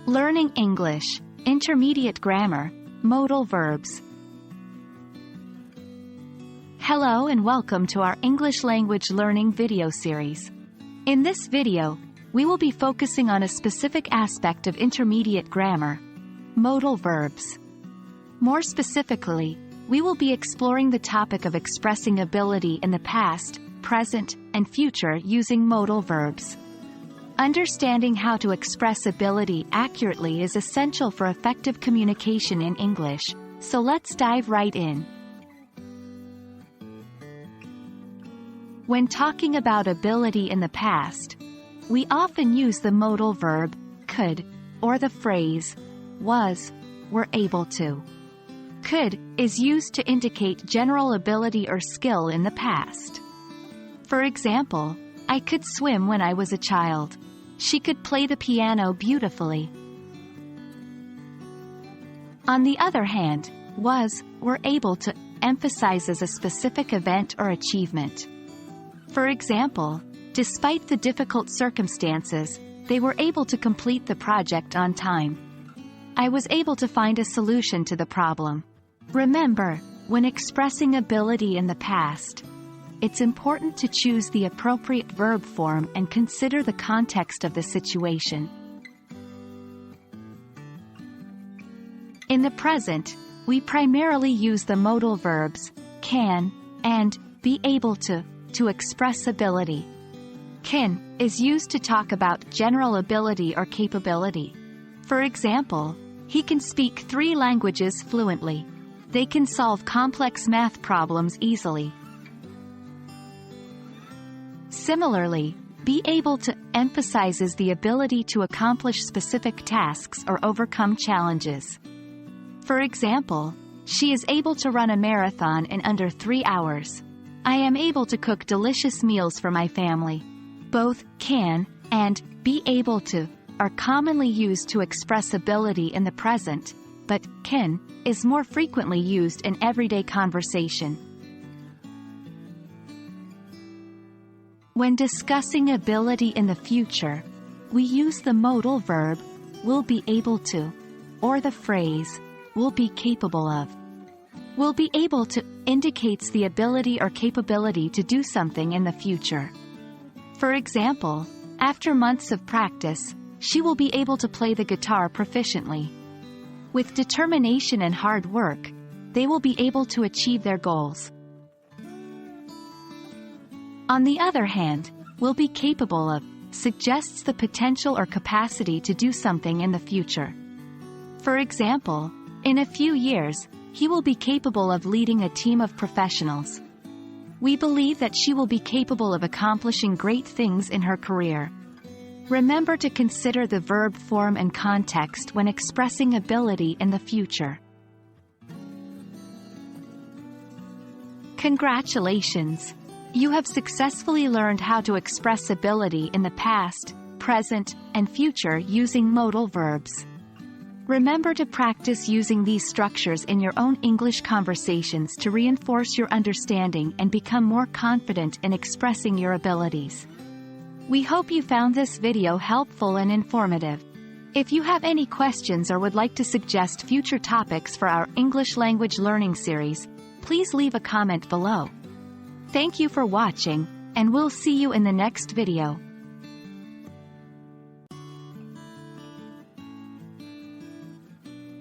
Learning English, Intermediate Grammar, Modal Verbs. Hello and welcome to our English language learning video series. In this video, we will be focusing on a specific aspect of intermediate grammar, modal verbs. More specifically, we will be exploring the topic of expressing ability in the past, present, and future using modal verbs. Understanding how to express ability accurately is essential for effective communication in English, so let's dive right in. When talking about ability in the past, we often use the modal verb, could, or the phrase, was, were able to. Could is used to indicate general ability or skill in the past. For example, I could swim when I was a child. She could play the piano beautifully. On the other hand, was, were able to emphasizes a specific event or achievement. For example, despite the difficult circumstances, they were able to complete the project on time. I was able to find a solution to the problem. Remember, when expressing ability in the past, it's important to choose the appropriate verb form and consider the context of the situation. In the present, we primarily use the modal verbs, can, and, be able to express ability. Can is used to talk about general ability or capability. For example, he can speak 3 languages fluently. They can solve complex math problems easily. Similarly, be able to emphasizes the ability to accomplish specific tasks or overcome challenges. For example, she is able to run a marathon in under 3 hours. I am able to cook delicious meals for my family. Both can and be able to are commonly used to express ability in the present, but can is more frequently used in everyday conversation. When discussing ability in the future, we use the modal verb, will be able to, or the phrase, will be capable of. Will be able to indicates the ability or capability to do something in the future. For example, after months of practice, she will be able to play the guitar proficiently. With determination and hard work, they will be able to achieve their goals. On the other hand, will be capable of suggests the potential or capacity to do something in the future. For example, in a few years, he will be capable of leading a team of professionals. We believe that she will be capable of accomplishing great things in her career. Remember to consider the verb form and context when expressing ability in the future. Congratulations! You have successfully learned how to express ability in the past, present, and future using modal verbs. Remember to practice using these structures in your own English conversations to reinforce your understanding and become more confident in expressing your abilities. We hope you found this video helpful and informative. If you have any questions or would like to suggest future topics for our English language learning series, please leave a comment below. Thank you for watching, and we'll see you in the next video.